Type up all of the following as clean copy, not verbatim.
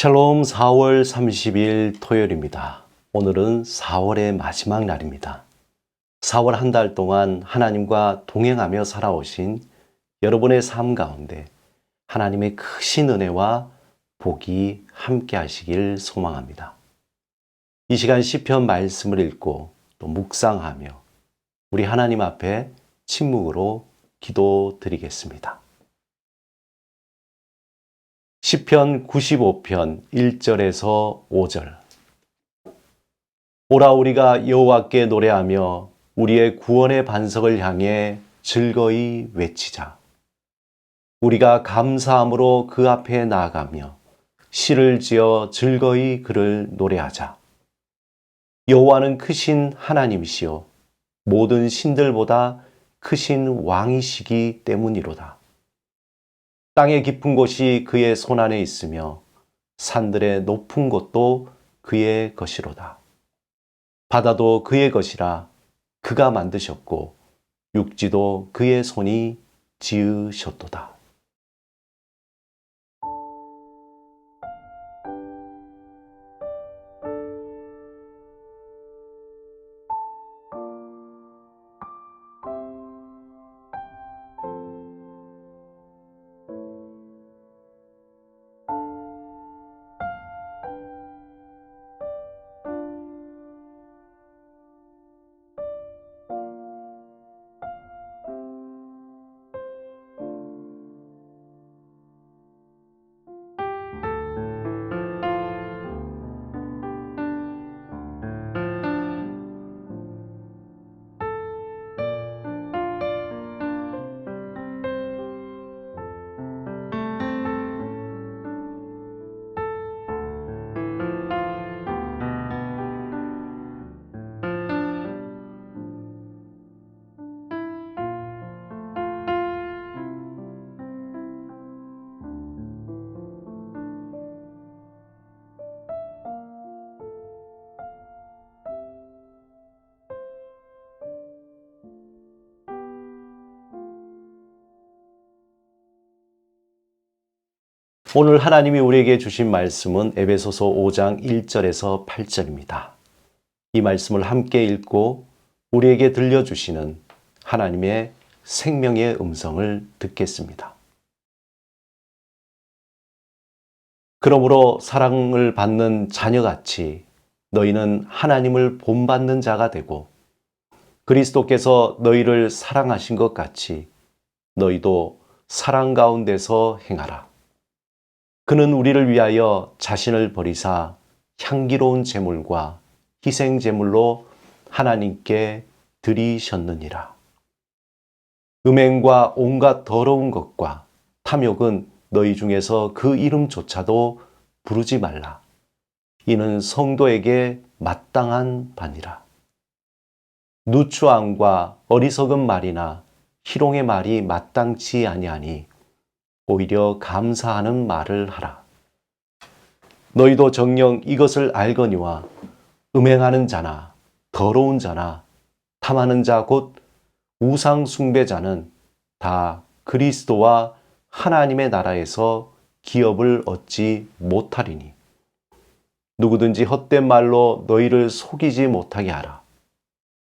샬롬 4월 30일 토요일입니다. 오늘은 4월의 마지막 날입니다. 4월 한 달 동안 하나님과 동행하며 살아오신 여러분의 삶 가운데 하나님의 크신 은혜와 복이 함께 하시길 소망합니다. 이 시간 시편 말씀을 읽고 또 묵상하며 우리 하나님 앞에 침묵으로 기도드리겠습니다. 시편 95편 1절에서 5절. 오라 우리가 여호와께 노래하며 우리의 구원의 반석을 향해 즐거이 외치자. 우리가 감사함으로 그 앞에 나아가며 시를 지어 즐거이 그를 노래하자. 여호와는 크신 하나님이시요 모든 신들보다 크신 왕이시기 때문이로다. 땅의 깊은 곳이 그의 손안에 있으며 산들의 높은 곳도 그의 것이로다. 바다도 그의 것이라 그가 만드셨고 육지도 그의 손이 지으셨도다. 오늘 하나님이 우리에게 주신 말씀은 에베소서 5장 1절에서 8절입니다. 이 말씀을 함께 읽고 우리에게 들려주시는 하나님의 생명의 음성을 듣겠습니다. 그러므로 사랑을 받는 자녀같이 너희는 하나님을 본받는 자가 되고 그리스도께서 너희를 사랑하신 것 같이 너희도 사랑 가운데서 행하라. 그는 우리를 위하여 자신을 버리사 향기로운 제물과 희생 제물로 하나님께 드리셨느니라. 음행과 온갖 더러운 것과 탐욕은 너희 중에서 그 이름조차도 부르지 말라. 이는 성도에게 마땅한 바니라. 누추함과 어리석은 말이나 희롱의 말이 마땅치 아니하니 오히려 감사하는 말을 하라. 너희도 정녕 이것을 알거니와 음행하는 자나 더러운 자나 탐하는 자 곧 우상 숭배자는 다 그리스도와 하나님의 나라에서 기업을 얻지 못하리니 누구든지 헛된 말로 너희를 속이지 못하게 하라.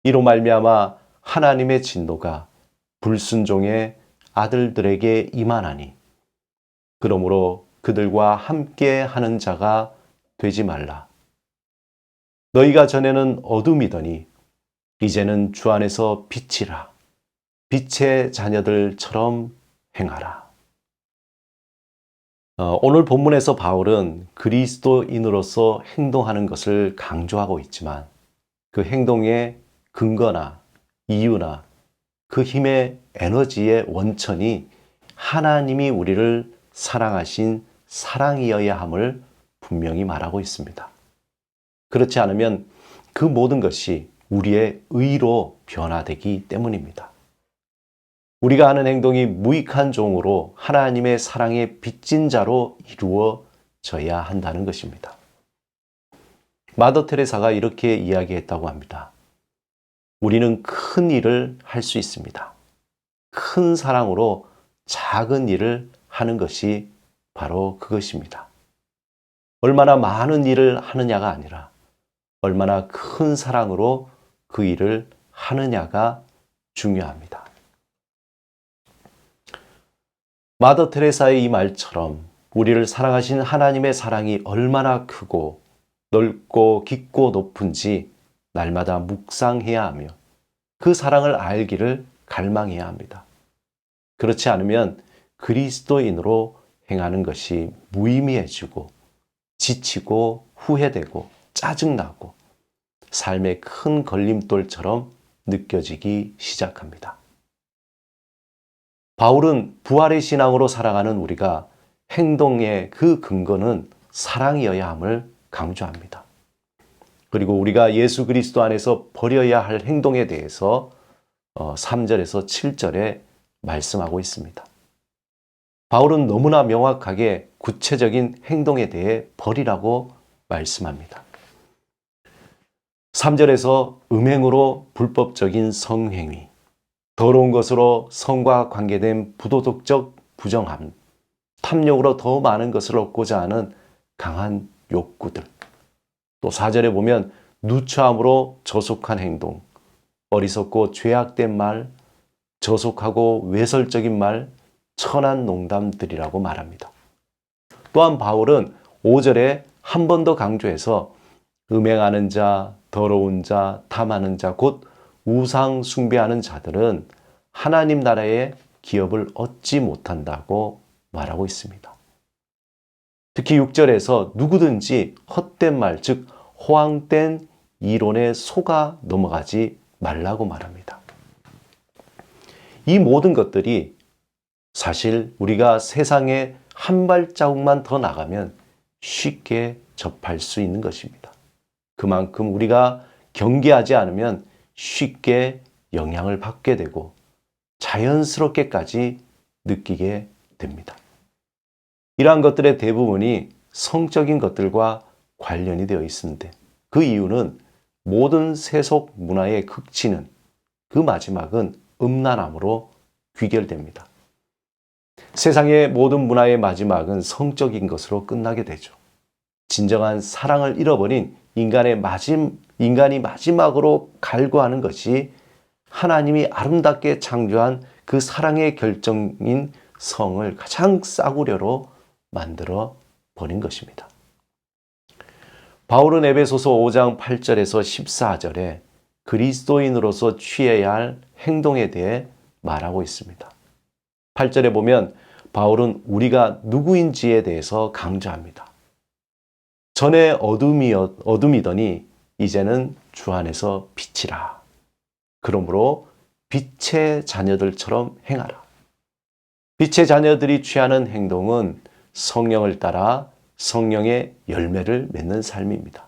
이로 말미암아 하나님의 진노가 불순종의 아들들에게 임하나니 그러므로 그들과 함께 하는 자가 되지 말라. 너희가 전에는 어둠이더니 이제는 주 안에서 빛이라. 빛의 자녀들처럼 행하라. 오늘 본문에서 바울은 그리스도인으로서 행동하는 것을 강조하고 있지만 그 행동의 근거나 이유나 그 힘의 에너지의 원천이 하나님이 우리를 사랑하신 사랑이어야 함을 분명히 말하고 있습니다. 그렇지 않으면 그 모든 것이 우리의 의로 변화되기 때문입니다. 우리가 하는 행동이 무익한 종으로 하나님의 사랑의 빚진 자로 이루어져야 한다는 것입니다. 마더 테레사가 이렇게 이야기했다고 합니다. 우리는 큰 일을 할 수 있습니다. 큰 사랑으로 작은 일을 하는 것이 바로 그것입니다. 얼마나 많은 일을 하느냐가 아니라 얼마나 큰 사랑으로 그 일을 하느냐가 중요합니다. 마더 테레사의 이 말처럼 우리를 사랑하신 하나님의 사랑이 얼마나 크고 넓고 깊고 높은지 날마다 묵상해야 하며 그 사랑을 알기를 갈망해야 합니다. 그렇지 않으면 그리스도인으로 행하는 것이 무의미해지고 지치고 후회되고 짜증나고 삶의 큰 걸림돌처럼 느껴지기 시작합니다. 바울은 부활의 신앙으로 살아가는 우리가 행동의 그 근거는 사랑이어야 함을 강조합니다. 그리고 우리가 예수 그리스도 안에서 버려야 할 행동에 대해서 3절에서 7절에 말씀하고 있습니다. 바울은 너무나 명확하게 구체적인 행동에 대해 버리라고 말씀합니다. 3절에서 음행으로 불법적인 성행위, 더러운 것으로 성과 관계된 부도덕적 부정함, 탐욕으로 더 많은 것을 얻고자 하는 강한 욕구들, 또 4절에 보면 누추함으로 저속한 행동, 어리석고 죄악된 말, 저속하고 외설적인 말, 천한 농담들이라고 말합니다. 또한 바울은 5절에 한 번 더 강조해서 음행하는 자, 더러운 자, 탐하는 자, 곧 우상 숭배하는 자들은 하나님 나라의 기업을 얻지 못한다고 말하고 있습니다. 특히 6절에서 누구든지 헛된 말, 즉 호황된 이론에 속아 넘어가지 말라고 말합니다. 이 모든 것들이 사실 우리가 세상에 한 발자국만 더 나가면 쉽게 접할 수 있는 것입니다. 그만큼 우리가 경계하지 않으면 쉽게 영향을 받게 되고 자연스럽게까지 느끼게 됩니다. 이러한 것들의 대부분이 성적인 것들과 관련이 되어 있는데 그 이유는 모든 세속 문화의 극치는 그 마지막은 음란함으로 귀결됩니다. 세상의 모든 문화의 마지막은 성적인 것으로 끝나게 되죠. 진정한 사랑을 잃어버린 인간이 마지막으로 갈구하는 것이 하나님이 아름답게 창조한 그 사랑의 결정인 성을 가장 싸구려로 만들어 버린 것입니다. 바울은 에베소서 5장 8절에서 14절에 그리스도인으로서 취해야 할 행동에 대해 말하고 있습니다. 8절에 보면 바울은 우리가 누구인지에 대해서 강조합니다. 전에 어둠이더니 이제는 주 안에서 빛이라. 그러므로 빛의 자녀들처럼 행하라. 빛의 자녀들이 취하는 행동은 성령을 따라 성령의 열매를 맺는 삶입니다.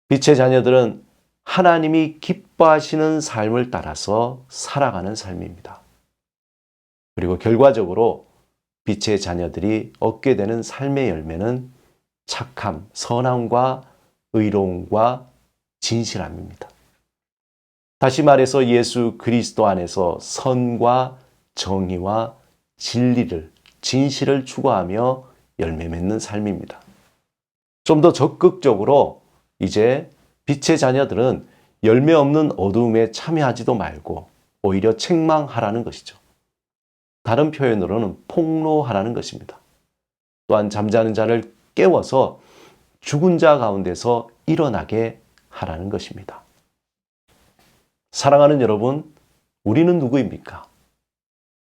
빛의 자녀들은 하나님이 기뻐하시는 삶을 따라서 살아가는 삶입니다. 그리고 결과적으로 빛의 자녀들이 얻게 되는 삶의 열매는 착함, 선함과 의로움과 진실함입니다. 다시 말해서 예수 그리스도 안에서 선과 정의와 진리를, 진실을 추구하며 열매 맺는 삶입니다. 좀 더 적극적으로 이제 빛의 자녀들은 열매 없는 어두움에 참여하지도 말고 오히려 책망하라는 것이죠. 다른 표현으로는 폭로하라는 것입니다. 또한 잠자는 자를 깨워서 죽은 자 가운데서 일어나게 하라는 것입니다. 사랑하는 여러분, 우리는 누구입니까?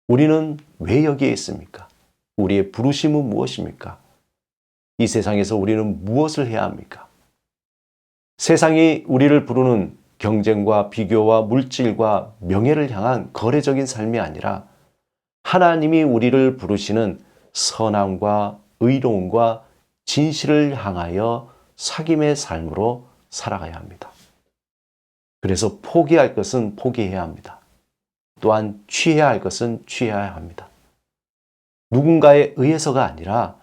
우리는 왜 여기에 있습니까? 우리의 부르심은 무엇입니까? 이 세상에서 우리는 무엇을 해야 합니까? 세상이 우리를 부르는 경쟁과 비교와 물질과 명예를 향한 거래적인 삶이 아니라 하나님이 우리를 부르시는 선함과 의로움과 진실을 향하여 사귐의 삶으로 살아가야 합니다. 그래서 포기할 것은 포기해야 합니다. 또한 취해야 할 것은 취해야 합니다. 누군가에 의해서가 아니라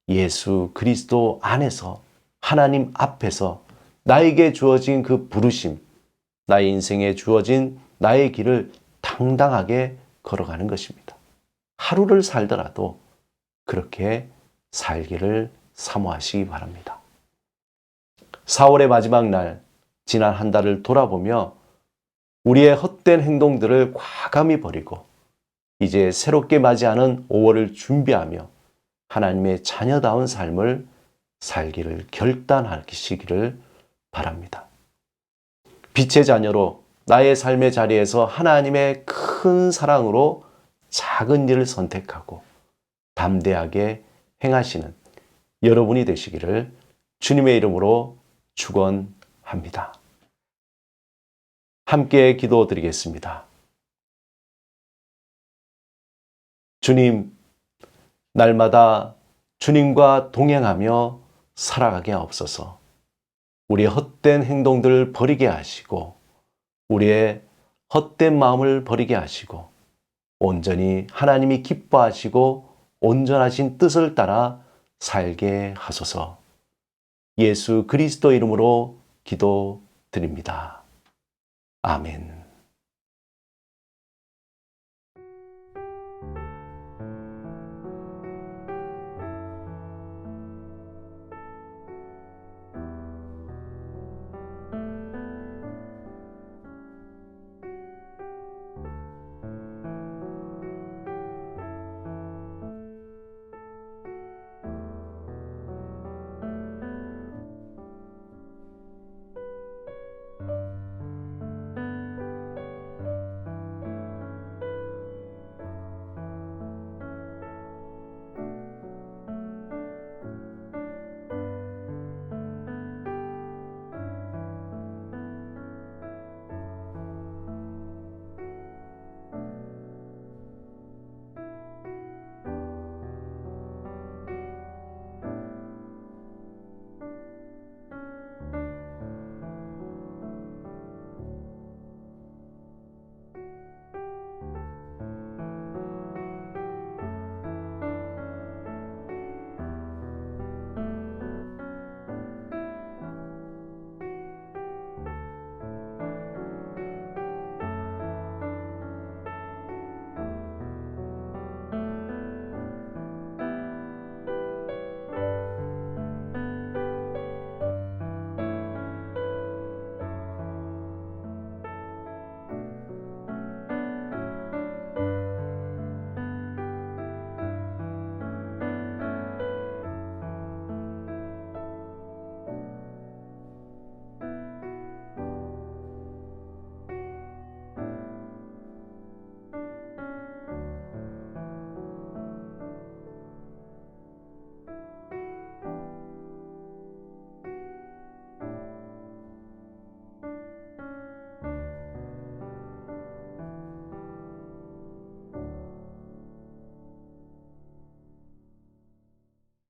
예수 그리스도 안에서 하나님 앞에서 나에게 주어진 그 부르심, 나의 인생에 주어진 나의 길을 당당하게 걸어가는 것입니다. 하루를 살더라도 그렇게 살기를 사모하시기 바랍니다. 4월의 마지막 날, 지난 한 달을 돌아보며 우리의 헛된 행동들을 과감히 버리고 이제 새롭게 맞이하는 5월을 준비하며 하나님의 자녀다운 삶을 살기를 결단하시기를 바랍니다. 빛의 자녀로 나의 삶의 자리에서 하나님의 큰 사랑으로 작은 일을 선택하고 담대하게 행하시는 여러분이 되시기를 주님의 이름으로 축원합니다. 함께 기도드리겠습니다. 주님, 날마다 주님과 동행하며 살아가게 하옵소서. 우리의 헛된 행동들을 버리게 하시고 우리의 헛된 마음을 버리게 하시고 온전히 하나님이 기뻐하시고 온전하신 뜻을 따라 살게 하소서. 예수 그리스도 이름으로 기도드립니다. 아멘.